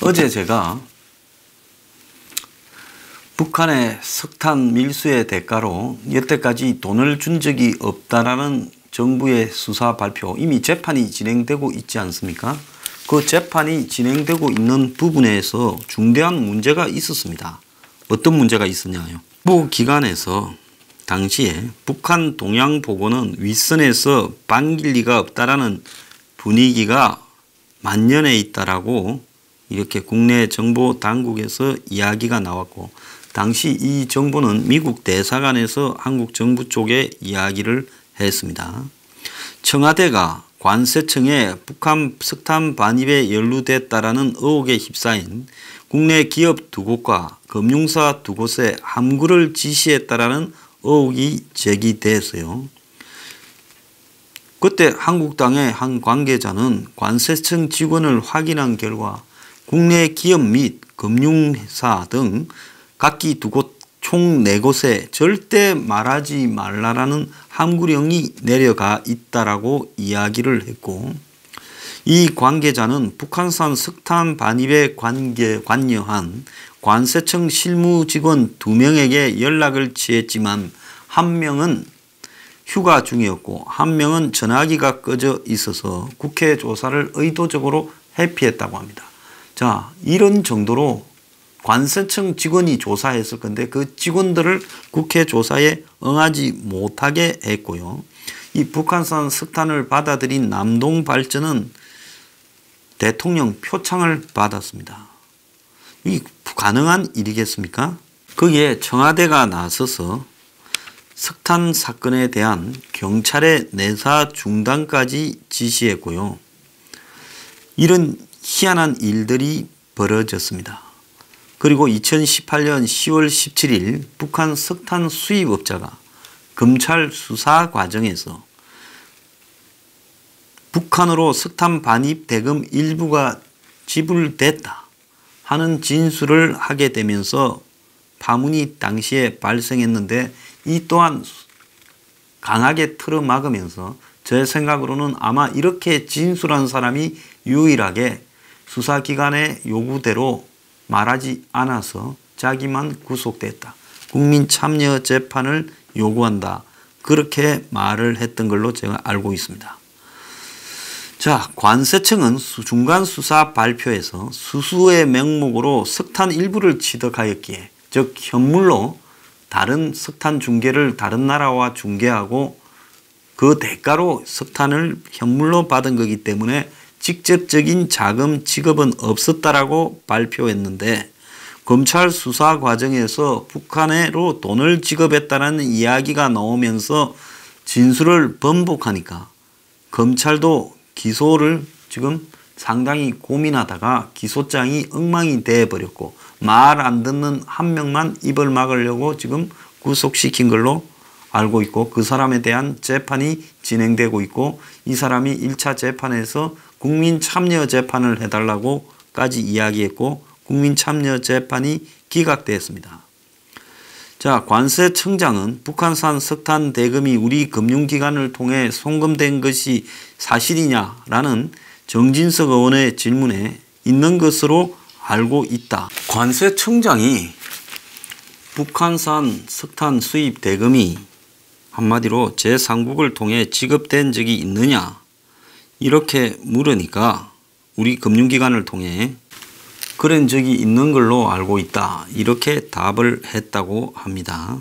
어제 제가 북한의 석탄 밀수의 대가로 여태까지 돈을 준 적이 없다라는 정부의 수사 발표, 이미 재판이 진행되고 있지 않습니까? 그 재판이 진행되고 있는 부분에서 중대한 문제가 있었습니다. 어떤 문제가 있었냐요? 모 기관에서 당시에 북한 동향 보고는 윗선에서 반길 리가 없다라는 분위기가 만연해 있다라고 이렇게 국내 정보 당국에서 이야기가 나왔고, 당시 이 정보는 미국 대사관에서 한국 정부 쪽에 이야기를 했습니다. 청와대가 관세청에 북한 석탄 반입에 연루됐다라는 의혹에 휩싸인 국내 기업 2곳과 금융사 2곳에 함구를 지시했다라는 의혹이 제기됐어요. 그때 한국당의 한 관계자는 관세청 직원을 확인한 결과 국내 기업 및 금융사 등 각기 2곳 총 4곳에 절대 말하지 말라라는 함구령이 내려가 있다라고 이야기를 했고, 이 관계자는 북한산 석탄 반입에 관여한 관세청 실무 직원 2명에게 연락을 취했지만 1명은 휴가 중이었고 1명은 전화기가 꺼져 있어서 국회 조사를 의도적으로 회피했다고 합니다. 자, 이런 정도로 관세청 직원이 조사했을 건데 그 직원들을 국회 조사에 응하지 못하게 했고요. 이 북한산 석탄을 받아들인 남동발전은 대통령 표창을 받았습니다. 이 가능한 일이겠습니까? 거기에 청와대가 나서서 석탄 사건에 대한 경찰의 내사 중단까지 지시했고요. 이런 희한한 일들이 벌어졌습니다. 그리고 2018년 10월 17일 북한 석탄 수입업자가 검찰 수사 과정에서 북한으로 석탄 반입 대금 일부가 지불됐다 하는 진술을 하게 되면서 파문이 당시에 발생했는데, 이 또한 강하게 틀어막으면서 제 생각으로는 아마 이렇게 진술한 사람이 유일하게 수사기관의 요구대로 말하지 않아서 자기만 구속됐다, 국민참여 재판을 요구한다, 그렇게 말을 했던 걸로 제가 알고 있습니다. 자, 관세청은 중간 수사 발표에서 수수의 명목으로 석탄 일부를 취득하였기에, 즉 현물로 다른 석탄 중개를 다른 나라와 중개하고 그 대가로 석탄을 현물로 받은 거기 때문에 직접적인 자금 지급은 없었다라고 발표했는데, 검찰 수사 과정에서 북한으로 돈을 지급했다는 이야기가 나오면서 진술을 번복하니까 검찰도 기소를 지금 상당히 고민하다가 기소장이 엉망이 되어버렸고, 말 안 듣는 1명만 입을 막으려고 지금 구속시킨 걸로 알고 있고, 그 사람에 대한 재판이 진행되고 있고, 이 사람이 1차 재판에서 국민참여 재판을 해달라고까지 이야기했고, 국민참여 재판이 기각되었습니다. 자, 관세청장은 북한산 석탄 대금이 우리 금융기관을 통해 송금된 것이 사실이냐라는 정진석 의원의 질문에 있는 것으로 알고 있다. 관세청장이 북한산 석탄 수입 대금이 한마디로 제3국을 통해 지급된 적이 있느냐 이렇게 물으니까 우리 금융기관을 통해 그런 적이 있는 걸로 알고 있다, 이렇게 답을 했다고 합니다.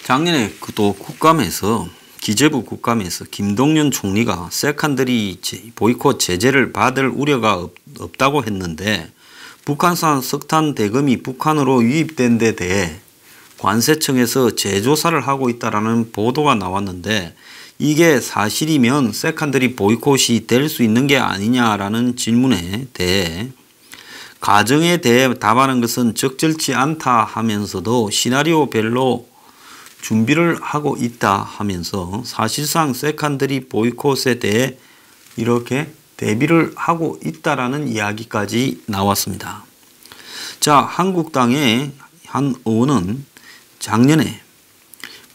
작년에 또 국감에서, 기재부 국감에서 김동연 총리가 세컨더리 보이콧 제재를 받을 우려가 없다고 했는데, 북한산 석탄 대금이 북한으로 유입된 데 대해 관세청에서 재조사를 하고 있다라는 보도가 나왔는데, 이게 사실이면 세컨더리 보이콧이 될 수 있는 게 아니냐라는 질문에 대해 가정에 대해 답하는 것은 적절치 않다 하면서도 시나리오별로 준비를 하고 있다 하면서 사실상 세컨더리 보이콧에 대해 이렇게 대비를 하고 있다라는 이야기까지 나왔습니다. 자, 한국당의 한 의원은 작년에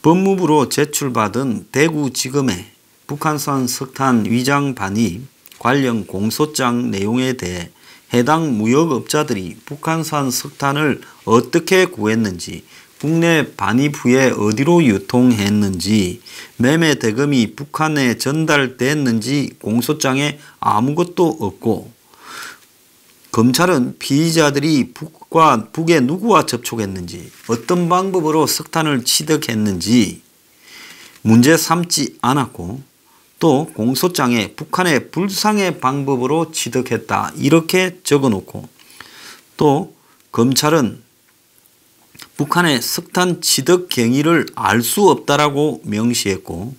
법무부로 제출받은 대구지검의 북한산 석탄 위장 반입 관련 공소장 내용에 대해 해당 무역업자들이 북한산 석탄을 어떻게 구했는지, 국내 반입 후에 어디로 유통했는지, 매매 대금이 북한에 전달됐는지 공소장에 아무것도 없고, 검찰은 피의자들이 북에 누구와 접촉했는지, 어떤 방법으로 석탄을 취득했는지 문제 삼지 않았고, 또 공소장에 북한의 불상의 방법으로 취득했다 이렇게 적어놓고, 또 검찰은 북한의 석탄 취득 경위를 알 수 없다라고 명시했고,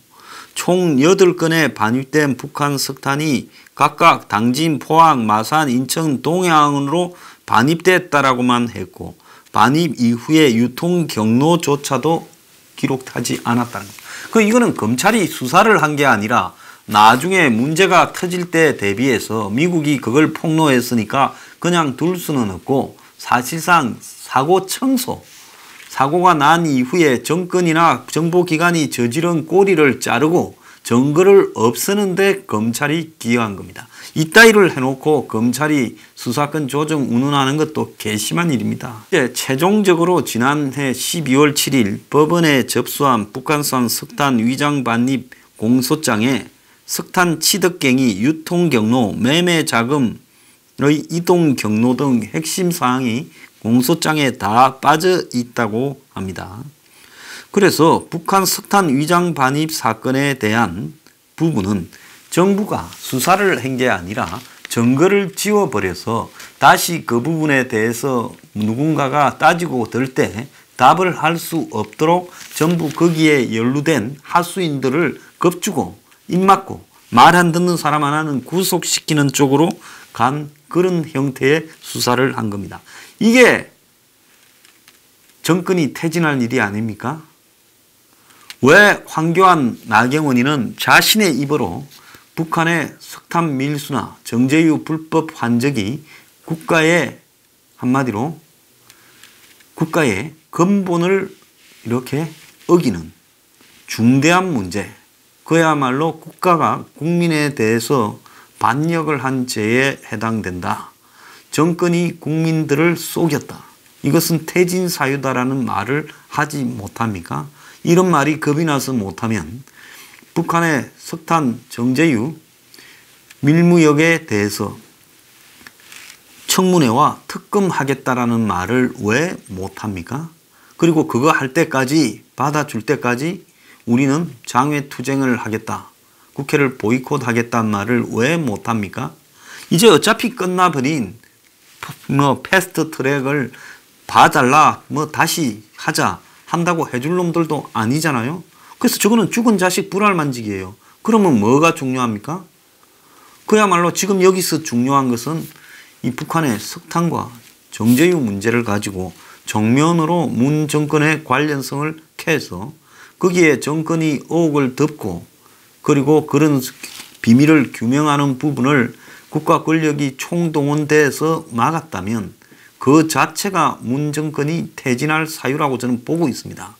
총 8건의 반입된 북한 석탄이 각각 당진, 포항, 마산, 인천, 동해안으로 반입됐다라고만 했고, 반입 이후에 유통 경로조차도 기록하지 않았다는 거예요. 이거는 검찰이 수사를 한 게 아니라 나중에 문제가 터질 때 대비해서 미국이 그걸 폭로했으니까 그냥 둘 수는 없고, 사실상 사고 청소, 사고가 난 이후에 정권이나 정보기관이 저지른 꼬리를 자르고 증거를 없애는데 검찰이 기여한 겁니다. 이따위를 해놓고 검찰이 수사권 조정 운운하는 것도 괘씸한 일입니다. 최종적으로 지난해 12월 7일 법원에 접수한 북한산 석탄 위장 반입 공소장에 석탄 취득 경위, 유통 경로, 매매 자금의 이동 경로 등 핵심 사항이 공소장에 다 빠져 있다고 합니다. 그래서 북한 석탄 위장 반입 사건에 대한 부분은 정부가 수사를 한 게 아니라 증거를 지워버려서 다시 그 부분에 대해서 누군가가 따지고 들 때 답을 할 수 없도록 전부 거기에 연루된 하수인들을 겁주고 입맞고 말 안 듣는 사람 하나는 구속시키는 쪽으로 간 그런 형태의 수사를 한 겁니다. 이게 정권이 퇴진할 일이 아닙니까? 왜 황교안, 나경원이는 자신의 입으로 북한의 석탄 밀수나 정제유 불법 환적이 국가의 한마디로 국가의 근본을 이렇게 어기는 중대한 문제, 그야말로 국가가 국민에 대해서 반역을 한 죄에 해당된다. 정권이 국민들을 속였다. 이것은 퇴진 사유다라는 말을 하지 못합니까? 이런 말이 겁이 나서 못하면 북한의 석탄 정제유 밀무역에 대해서 청문회와 특검하겠다라는 말을 왜 못합니까? 그리고 그거 할 때까지, 받아줄 때까지 우리는 장외투쟁을 하겠다, 국회를 보이콧하겠다는 말을 왜 못합니까? 이제 어차피 끝나버린 패스트 트랙을 봐달라, 다시 하자 한다고 해줄 놈들도 아니잖아요. 그래서 저거는 죽은 자식 불알만지기예요. 그러면 뭐가 중요합니까? 그야말로 지금 여기서 중요한 것은 이 북한의 석탄과 정제유 문제를 가지고 정면으로 문 정권의 관련성을 캐서 거기에 정권이 의혹을 덮고, 그리고 그런 비밀을 규명하는 부분을 국가 권력이 총동원돼서 막았다면 그 자체가 문 정권이 퇴진할 사유라고 저는 보고 있습니다.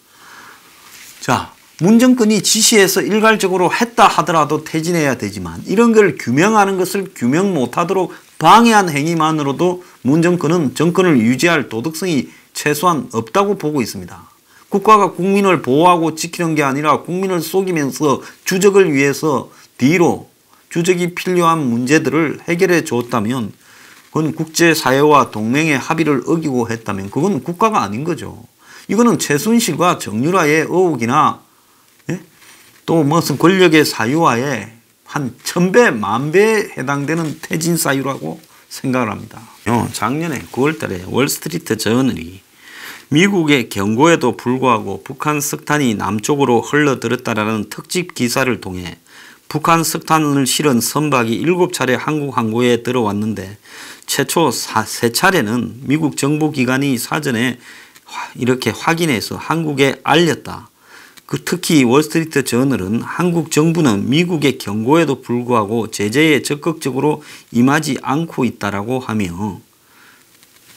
자, 문 정권이 지시해서 일괄적으로 했다 하더라도 퇴진해야 되지만, 이런 걸 규명하는 것을 규명 못하도록 방해한 행위만으로도 문 정권은 정권을 유지할 도덕성이 최소한 없다고 보고 있습니다. 국가가 국민을 보호하고 지키는 게 아니라 국민을 속이면서 주적을 위해서 뒤로 주적이 필요한 문제들을 해결해 줬다면, 그건 국제사회와 동맹의 합의를 어기고 했다면 그건 국가가 아닌 거죠. 이거는 최순실과 정유라의 의혹이나 또 무슨 권력의 사유화에 한 1000배, 10,000배에 해당되는 퇴진 사유라고 생각을 합니다. 작년에 9월 달에 월스트리트 저널이 미국의 경고에도 불구하고 북한 석탄이 남쪽으로 흘러들었다라는 특집 기사를 통해 북한 석탄을 실은 선박이 7차례 한국 항구에 들어왔는데 최초 3차례는 미국 정보기관이 사전에 이렇게 확인해서 한국에 알렸다. 특히 월스트리트 저널은 한국 정부는 미국의 경고에도 불구하고 제재에 적극적으로 임하지 않고 있다라고 하며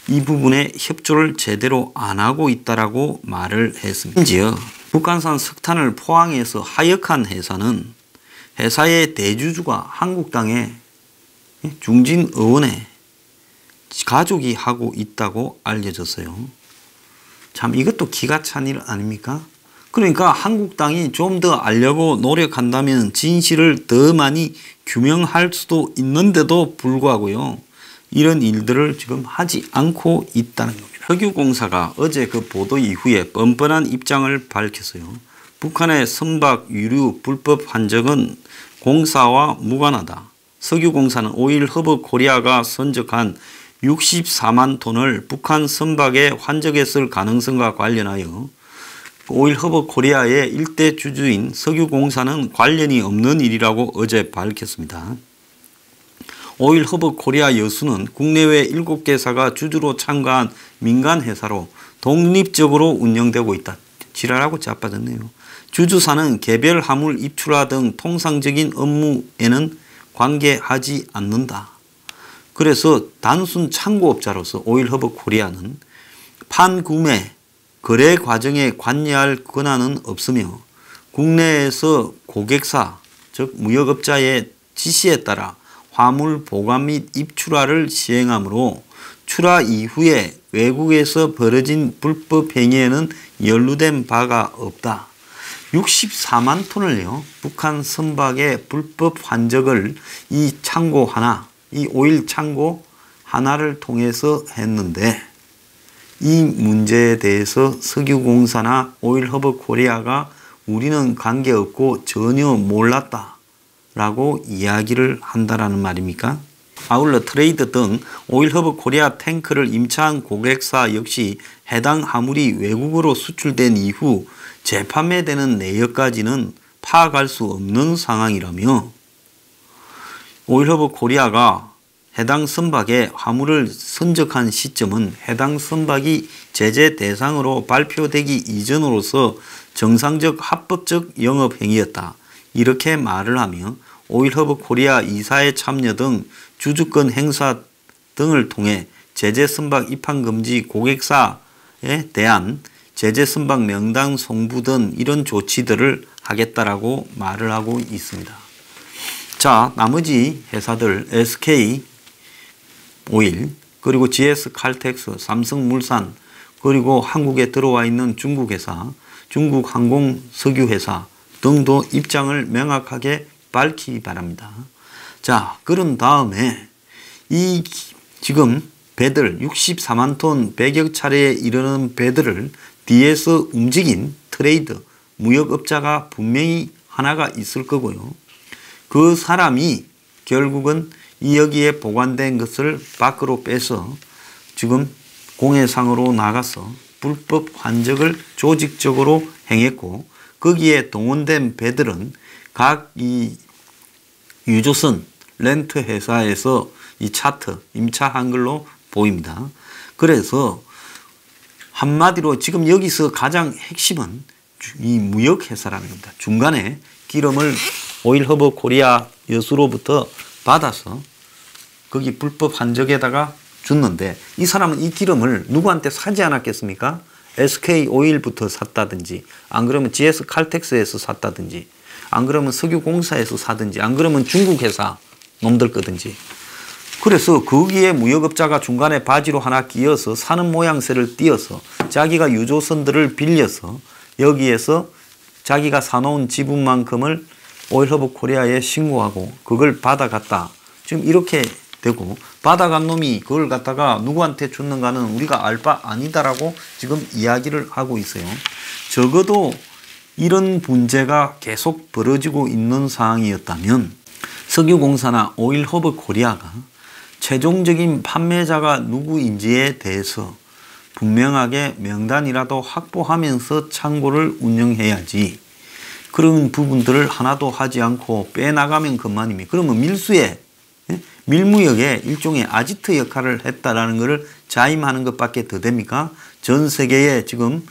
이 부분에 협조를 제대로 안 하고 있다라고 말을 했습니다. 심지어 북한산 석탄을 포항에서 하역한 회사는 회사의 대주주가 한국당의 중진 의원의 가족이 하고 있다고 알려졌어요. 참 이것도 기가 찬 일 아닙니까? 그러니까 한국당이 좀 더 알려고 노력한다면 진실을 더 많이 규명할 수도 있는데도 불구하고요. 이런 일들을 지금 하지 않고 있다는 겁니다. 석유공사가 어제 그 보도 이후에 뻔뻔한 입장을 밝혔어요. 북한의 선박 유류 불법 환적은 공사와 무관하다. 석유공사는 오일 허브 코리아가 선적한 64만 톤을 북한 선박에 환적했을 가능성과 관련하여 오일 허브 코리아의 일대 주주인 석유공사는 관련이 없는 일이라고 어제 밝혔습니다. 오일 허브 코리아 여수는 국내외 7개사가 주주로 참가한 민간 회사로 독립적으로 운영되고 있다. 지랄하고 자빠졌네요. 주주사는 개별 화물 입출하 등 통상적인 업무에는 관계하지 않는다. 그래서 단순 창고업자로서 오일 허브 코리아는 판구매, 거래 과정에 관여할 권한은 없으며 국내에서 고객사, 즉 무역업자의 지시에 따라 화물 보관 및 입출하를 시행하므로 출하 이후에 외국에서 벌어진 불법 행위에는 연루된 바가 없다. 64만 톤을요, 북한 선박의 불법 환적을 이 창고 하나, 이 오일 창고 하나를 통해서 했는데 이 문제에 대해서 석유공사나 오일 허브 코리아가 우리는 관계없고 전혀 몰랐다 라고 이야기를 한다라는 말입니까? 아울러 트레이드 등 오일 허브 코리아 탱크를 임차한 고객사 역시 해당 화물이 외국으로 수출된 이후 재판매되는 내역까지는 파악할 수 없는 상황이라며 오일 허브 코리아가 해당 선박에 화물을 선적한 시점은 해당 선박이 제재 대상으로 발표되기 이전으로서 정상적 합법적 영업행위였다. 이렇게 말을 하며 오일 허브 코리아 이사의 참여 등 주주권 행사 등을 통해 제재 선박 입항 금지 고객사에 대한 제재 선박 명단 송부 등 이런 조치들을 하겠다라고 말을 하고 있습니다. 자, 나머지 회사들 SK 오일, 그리고 GS 칼텍스, 삼성물산, 그리고 한국에 들어와 있는 중국 회사, 중국 항공 석유 회사 등도 입장을 명확하게 밝히기 바랍니다. 자, 그런 다음에 이 지금 배들 64만 톤 100여 차례에 이르는 배들을 뒤에서 움직인 트레이드, 무역업자가 분명히 하나가 있을 거고요. 그 사람이 결국은 이 여기에 보관된 것을 밖으로 빼서 지금 공해상으로 나가서 불법 환적을 조직적으로 행했고 거기에 동원된 배들은 각 이 유조선 렌트 회사에서 이 차트 임차한 걸로 보입니다. 그래서 한마디로 지금 여기서 가장 핵심은 이 무역회사라는 겁니다. 중간에 기름을 오일 허브 코리아 여수로부터 받아서 거기 불법 환적에다가 줬는데 이 사람은 이 기름을 누구한테 사지 않았겠습니까? SK 오일부터 샀다든지 안 그러면 GS 칼텍스에서 샀다든지 안 그러면 석유공사에서 사든지 안 그러면 중국 회사 놈들 거든지. 그래서 거기에 무역업자가 중간에 바지로 하나 끼어서 사는 모양새를 띄어서 자기가 유조선들을 빌려서 여기에서 자기가 사놓은 지분만큼을 오일 허브 코리아에 신고하고 그걸 받아갔다. 지금 이렇게 되고 받아간 놈이 그걸 갖다가 누구한테 줬는가는 우리가 알 바 아니다라고 지금 이야기를 하고 있어요. 적어도 이런 문제가 계속 벌어지고 있는 상황이었다면 석유공사나 오일 허브 코리아가 최종적인 판매자가 누구인지에 대해서 분명하게 명단이라도 확보하면서 창고를 운영해야지 그런 부분들을 하나도 하지 않고 빼나가면 그만입니다. 그러면 밀수에 밀무역에 일종의 아지트 역할을 했다라는 것을 자임하는 것밖에 더 됩니까? 전 세계에 지금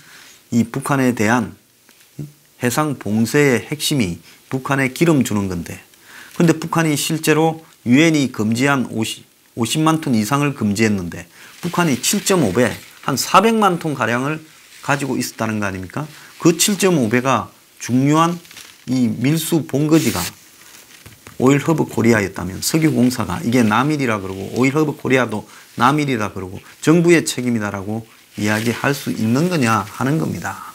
이 북한에 대한 해상 봉쇄의 핵심이 북한에 기름 주는 건데 근데 북한이 실제로 유엔이 금지한 50만 톤 이상을 금지했는데 북한이 7.5배 한 400만 톤 가량을 가지고 있었다는 거 아닙니까? 그 7.5배가 중요한 이 밀수 본거지가 오일 허브 코리아였다면 석유공사가 이게 남일이라 그러고 오일 허브 코리아도 남일이다 그러고 정부의 책임이다라고 이야기할 수 있는 거냐 하는 겁니다.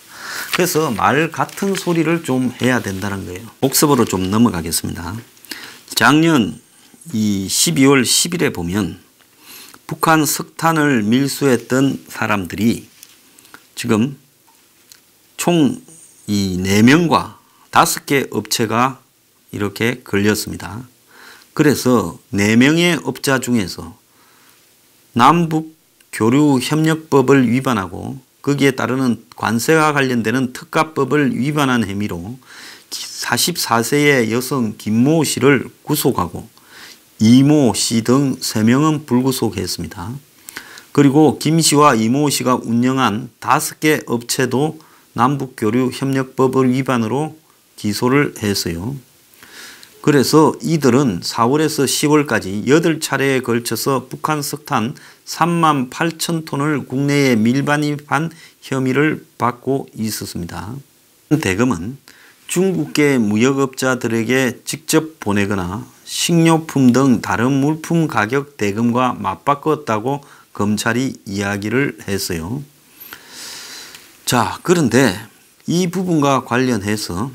그래서 말 같은 소리를 좀 해야 된다는 거예요. 복습으로 좀 넘어가겠습니다. 작년 이 12월 10일에 보면 북한 석탄을 밀수했던 사람들이 지금 총 이 4명과 5개 업체가 이렇게 걸렸습니다. 그래서 4명의 업자 중에서 남북교류협력법을 위반하고 거기에 따르는 관세와 관련되는 특가법을 위반한 혐의로 44세의 여성 김모 씨를 구속하고 이모 씨 등 3명은 불구속했습니다. 그리고 김 씨와 이모 씨가 운영한 5개 업체도 남북교류협력법을 위반으로 기소를 했어요. 그래서 이들은 4월에서 10월까지 8차례에 걸쳐서 북한 석탄 3만 8천 톤을 국내에 밀반입한 혐의를 받고 있었습니다. 대금은 중국계 무역업자들에게 직접 보내거나 식료품 등 다른 물품 가격 대금과 맞바꿨다고 검찰이 이야기를 했어요. 자, 그런데 이 부분과 관련해서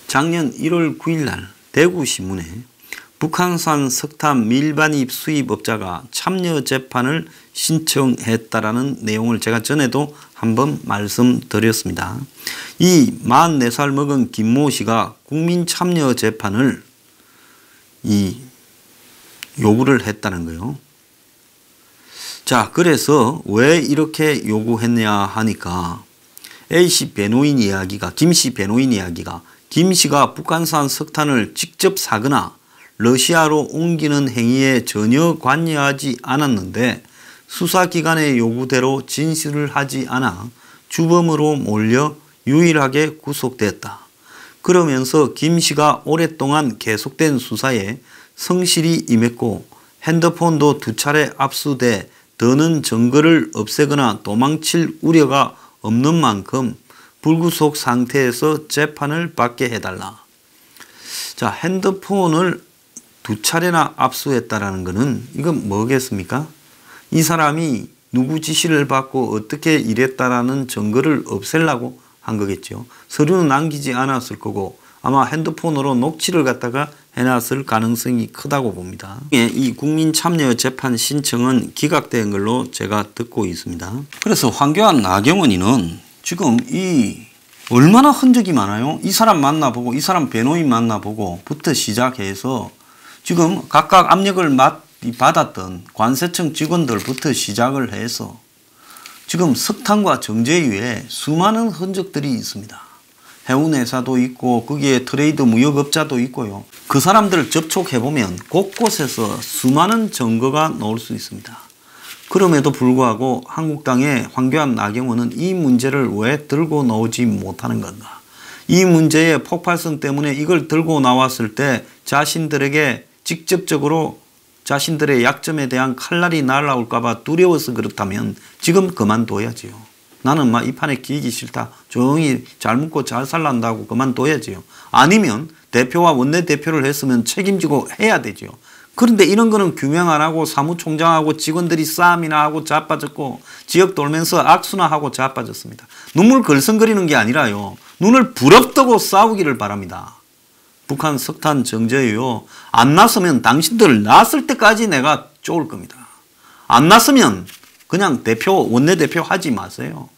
작년 1월 9일 날 대구신문에 북한산 석탄 밀반입 수입업자가 참여 재판을 신청했다라는 내용을 제가 전에도 한번 말씀드렸습니다. 이 44살 먹은 김모 씨가 국민 참여 재판을 요구를 했다는 거예요. 자, 그래서 왜 이렇게 요구했냐 하니까 A씨 변호인 이야기가, 김씨 변호인 이야기가 김씨가 북한산 석탄을 직접 사거나 러시아로 옮기는 행위에 전혀 관여하지 않았는데 수사기관의 요구대로 진술을 하지 않아 주범으로 몰려 유일하게 구속됐다. 그러면서 김씨가 오랫동안 계속된 수사에 성실히 임했고 핸드폰도 2차례 압수돼 더는 증거를 없애거나 도망칠 우려가 없는 만큼 불구속 상태에서 재판을 받게 해달라. 자, 핸드폰을 2차례나 압수했다라는 것은 이건 뭐겠습니까? 이 사람이 누구 지시를 받고 어떻게 일했다라는 증거를 없애려고 한 거겠죠. 서류는 남기지 않았을 거고 아마 핸드폰으로 녹취를 갖다가 해놨을 가능성이 크다고 봅니다. 이 국민참여재판 신청은 기각된 걸로 제가 듣고 있습니다. 그래서 황교안 나경원이는 지금 얼마나 흔적이 많아요. 이 사람 만나보고 이 사람 변호인 만나보고 부터 시작해서 지금 각각 압력을 받았던 관세청 직원들부터 시작을 해서 지금 석탄과 정제유에 수많은 흔적들이 있습니다. 해운회사도 있고 거기에 트레이드 무역업자도 있고요. 그 사람들을 접촉해보면 곳곳에서 수많은 증거가 나올 수 있습니다. 그럼에도 불구하고 한국당의 황교안 나경원은 이 문제를 왜 들고 나오지 못하는 건가? 이 문제의 폭발성 때문에 이걸 들고 나왔을 때 자신들에게 직접적으로 자신들의 약점에 대한 칼날이 날아올까 봐 두려워서 그렇다면 지금 그만둬야지요. 나는 이 판에 끼기 싫다. 조용히 잘 먹고 잘 살란다고 그만둬야지요. 아니면 대표와 원내대표를 했으면 책임지고 해야 되죠. 그런데 이런 거는 규명 안 하고 사무총장하고 직원들이 싸움이나 하고 자빠졌고 지역 돌면서 악수나 하고 자빠졌습니다. 눈물 걸성거리는 게 아니라요. 눈을 부릅뜨고 싸우기를 바랍니다. 북한 석탄 정제유요. 안 났으면 당신들 났을 때까지 내가 쫓을 겁니다. 안 났으면 그냥 원내대표 하지 마세요.